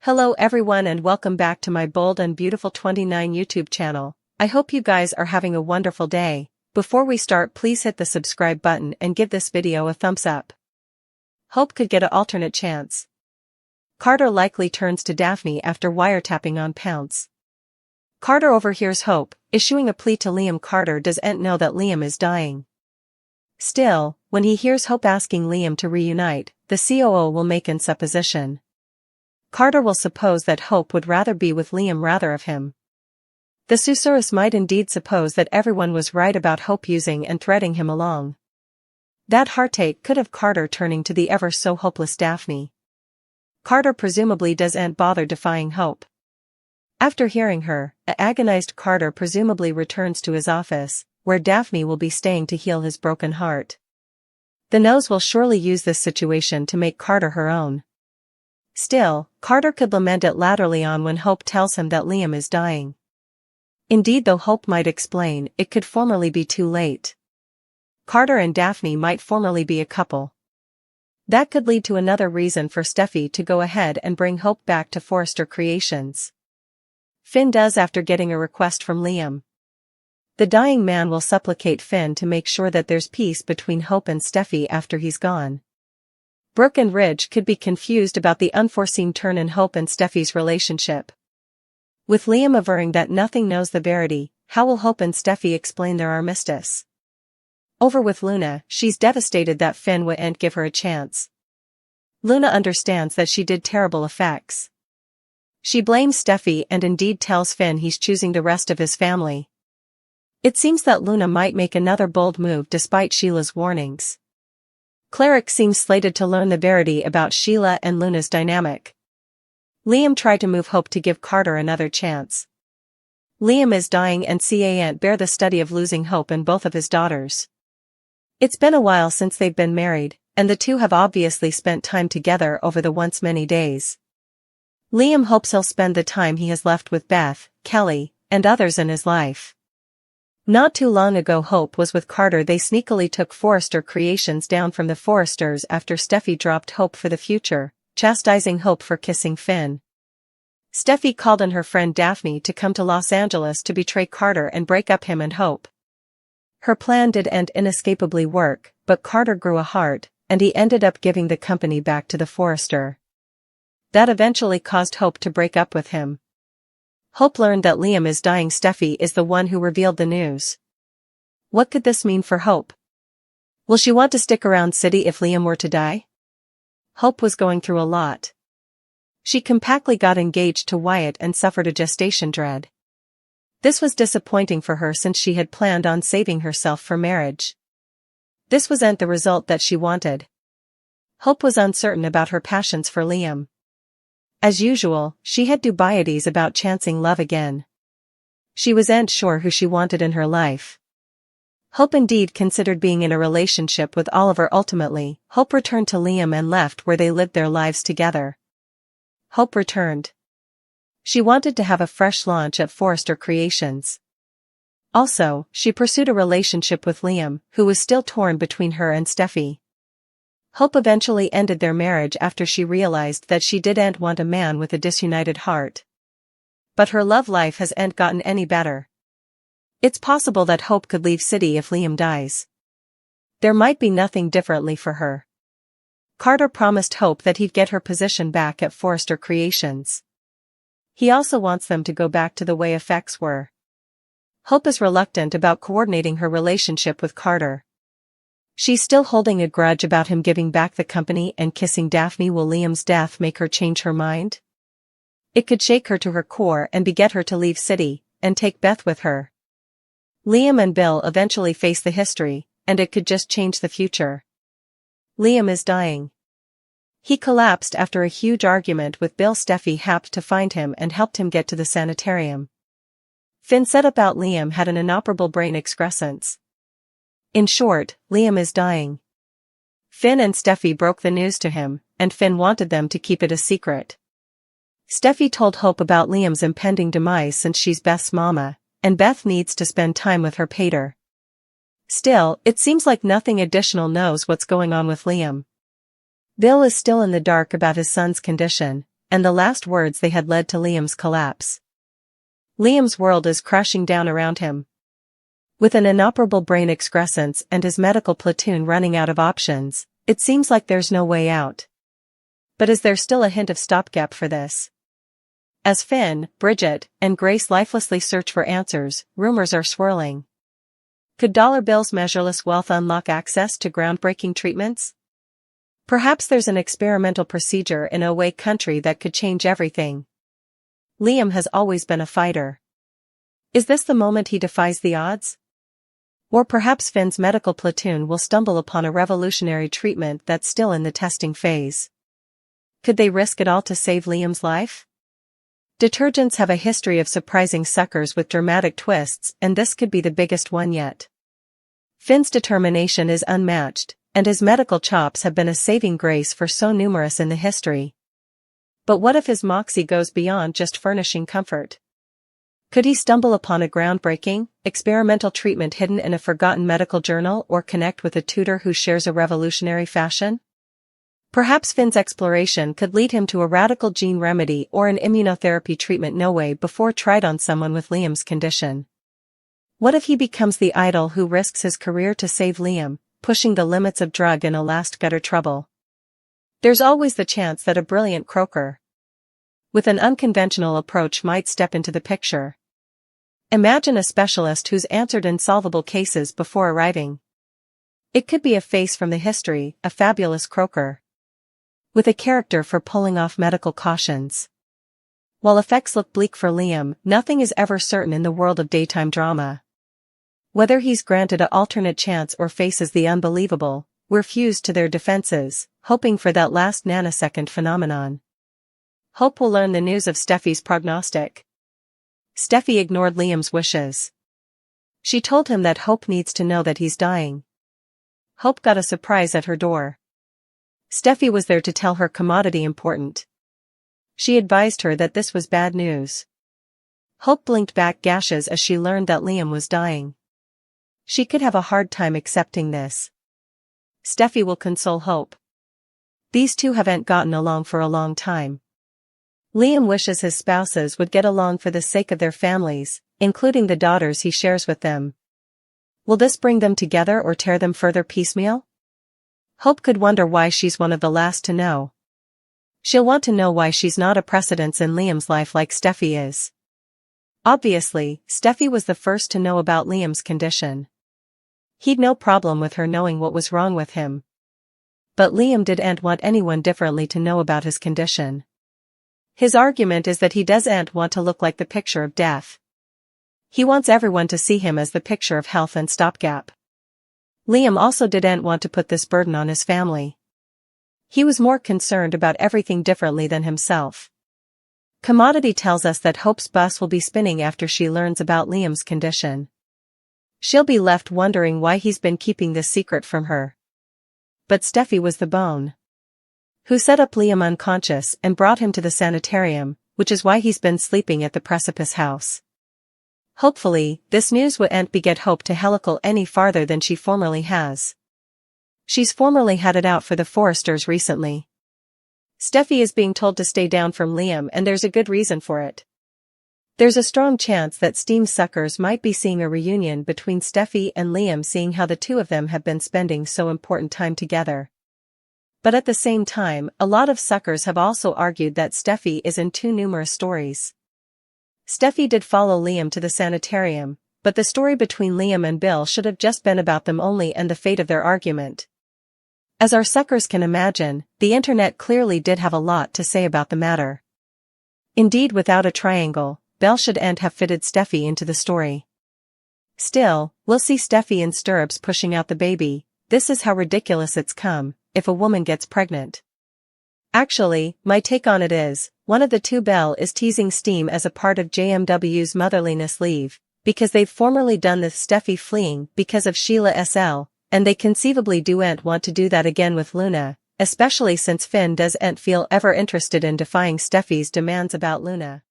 Hello everyone and welcome back to my Bold and Beautiful 29 YouTube channel. I hope you guys are having a wonderful day. Before we start, please hit the subscribe button and give this video a thumbs up. Hope could get an alternate chance. Carter likely turns to Daphne after wiretapping on Pounce. Carter overhears Hope, issuing a plea to Liam. Carter doesn't know that Liam is dying. Still, when he hears Hope asking Liam to reunite, the COO will make an supposition. Carter will suppose that Hope would rather be with Liam rather of him. The susurrus might indeed suppose that everyone was right about Hope using and threading him along. That heartache could have Carter turning to the ever-so-hopeless Daphne. Carter presumably doesn't bother defying Hope. After hearing her, a agonized Carter presumably returns to his office, where Daphne will be staying to heal his broken heart. The nose will surely use this situation to make Carter her own. Still, Carter could lament it laterally on when Hope tells him that Liam is dying. Indeed, though Hope might explain, it could formerly be too late. Carter and Daphne might formerly be a couple. That could lead to another reason for Steffi to go ahead and bring Hope back to Forrester Creations. Finn does after getting a request from Liam. The dying man will supplicate Finn to make sure that there's peace between Hope and Steffi after he's gone. Brooke and Ridge could be confused about the unforeseen turn in Hope and Steffi's relationship. With Liam averring that nothing knows the verity, how will Hope and Steffi explain their armistice? Over with Luna, she's devastated that Finn wouldn't give her a chance. Luna understands that she did terrible effects. She blames Steffi and indeed tells Finn he's choosing the rest of his family. It seems that Luna might make another bold move despite Sheila's warnings. Cleric seems slated to learn the verity about Sheila and Luna's dynamic. Liam tried to move Hope to give Carter another chance. Liam is dying and can't bear the study of losing Hope and both of his daughters. It's been a while since they've been married, and the two have obviously spent time together over the once many days. Liam hopes he'll spend the time he has left with Beth, Kelly, and others in his life. Not too long ago Hope was with Carter. They sneakily took Forrester Creations down from the Forresters after Steffi dropped Hope for the future, chastising Hope for kissing Finn. Steffi called on her friend Daphne to come to Los Angeles to betray Carter and break up him and Hope. Her plan didn't inescapably work, but Carter grew a heart, and he ended up giving the company back to the Forrester. That eventually caused Hope to break up with him. Hope learned that Liam is dying. Steffi is the one who revealed the news. What could this mean for Hope? Will she want to stick around city if Liam were to die? Hope was going through a lot. She compactly got engaged to Wyatt and suffered a gestation dread. This was disappointing for her since she had planned on saving herself for marriage. This wasn't the result that she wanted. Hope was uncertain about her passions for Liam. As usual, she had dubieties about chancing love again. She wasn't sure who she wanted in her life. Hope indeed considered being in a relationship with Oliver. Ultimately, Hope returned to Liam and left where they lived their lives together. Hope returned. She wanted to have a fresh launch at Forrester Creations. Also, she pursued a relationship with Liam, who was still torn between her and Steffi. Hope eventually ended their marriage after she realized that she didn't want a man with a disunited heart. But her love life hasn't gotten any better. It's possible that Hope could leave city if Liam dies. There might be nothing differently for her. Carter promised Hope that he'd get her position back at Forrester Creations. He also wants them to go back to the way effects were. Hope is reluctant about coordinating her relationship with Carter. She's still holding a grudge about him giving back the company and kissing Daphne. Will Liam's death make her change her mind? It could shake her to her core and beget her to leave city, and take Beth with her. Liam and Bill eventually face the history, and it could just change the future. Liam is dying. He collapsed after a huge argument with Bill. Steffi happened to find him and helped him get to the sanitarium. Finn said about Liam had an inoperable brain excrescence. In short, Liam is dying. Finn and Steffi broke the news to him, and Finn wanted them to keep it a secret. Steffi told Hope about Liam's impending demise since she's Beth's mama, and Beth needs to spend time with her pater. Still, it seems like nothing additional knows what's going on with Liam. Bill is still in the dark about his son's condition, and the last words they had led to Liam's collapse. Liam's world is crashing down around him. With an inoperable brain excrescence and his medical platoon running out of options, it seems like there's no way out. But is there still a hint of stopgap for this? As Finn, Bridget, and Grace lifelessly search for answers, rumors are swirling. Could dollar bills' measureless wealth unlock access to groundbreaking treatments? Perhaps there's an experimental procedure in a away country that could change everything. Liam has always been a fighter. Is this the moment he defies the odds? Or perhaps Finn's medical platoon will stumble upon a revolutionary treatment that's still in the testing phase. Could they risk it all to save Liam's life? Detergents have a history of surprising suckers with dramatic twists, and this could be the biggest one yet. Finn's determination is unmatched, and his medical chops have been a saving grace for so numerous in the history. But what if his moxie goes beyond just furnishing comfort? Could he stumble upon a groundbreaking, experimental treatment hidden in a forgotten medical journal or connect with a tutor who shares a revolutionary fashion? Perhaps Finn's exploration could lead him to a radical gene remedy or an immunotherapy treatment no way before tried on someone with Liam's condition. What if he becomes the idol who risks his career to save Liam, pushing the limits of drug in a last gutter trouble? There's always the chance that a brilliant croaker with an unconventional approach might step into the picture. Imagine a specialist who's answered insolvable cases before arriving. It could be a face from the history, a fabulous croaker with a character for pulling off medical cautions. While effects look bleak for Liam, nothing is ever certain in the world of daytime drama. Whether he's granted an alternate chance or faces the unbelievable, we're fused to their defenses, hoping for that last nanosecond phenomenon. Hope will learn the news of Steffi's prognostic. Steffi ignored Liam's wishes. She told him that Hope needs to know that he's dying. Hope got a surprise at her door. Steffi was there to tell her commodity important. She advised her that this was bad news. Hope blinked back gashes as she learned that Liam was dying. She could have a hard time accepting this. Steffi will console Hope. These two haven't gotten along for a long time. Liam wishes his spouses would get along for the sake of their families, including the daughters he shares with them. Will this bring them together or tear them further piecemeal? Hope could wonder why she's one of the last to know. She'll want to know why she's not a precedence in Liam's life like Steffi is. Obviously, Steffi was the first to know about Liam's condition. He'd no problem with her knowing what was wrong with him. But Liam didn't want anyone differently to know about his condition. His argument is that he doesn't want to look like the picture of death. He wants everyone to see him as the picture of health and stopgap. Liam also didn't want to put this burden on his family. He was more concerned about everything differently than himself. Commodity tells us that Hope's bus will be spinning after she learns about Liam's condition. She'll be left wondering why he's been keeping this secret from her. But Steffi was the bone who set up Liam unconscious and brought him to the sanitarium, which is why he's been sleeping at the precipice house. Hopefully, this news won't beget Hope to helical any farther than she formerly has. She's formerly had it out for the Forresters recently. Steffi is being told to stay down from Liam, and there's a good reason for it. There's a strong chance that steam suckers might be seeing a reunion between Steffi and Liam, seeing how the two of them have been spending so important time together. But at the same time, a lot of suckers have also argued that Steffi is in too numerous stories. Steffi did follow Liam to the sanitarium, but the story between Liam and Bill should have just been about them only and the fate of their argument. As our suckers can imagine, the internet clearly did have a lot to say about the matter. Indeed, without a triangle, Belle shouldn't have fitted Steffi into the story. Still, we'll see Steffi in stirrups pushing out the baby. This is how ridiculous it's come, if a woman gets pregnant. Actually, my take on it is, one of the two, Belle, is teasing Steam as a part of JMW's motherliness leave, because they've formerly done this Steffi fleeing because of Sheila SL, and they conceivably don't want to do that again with Luna, especially since Finn doesn't feel ever interested in defying Steffi's demands about Luna.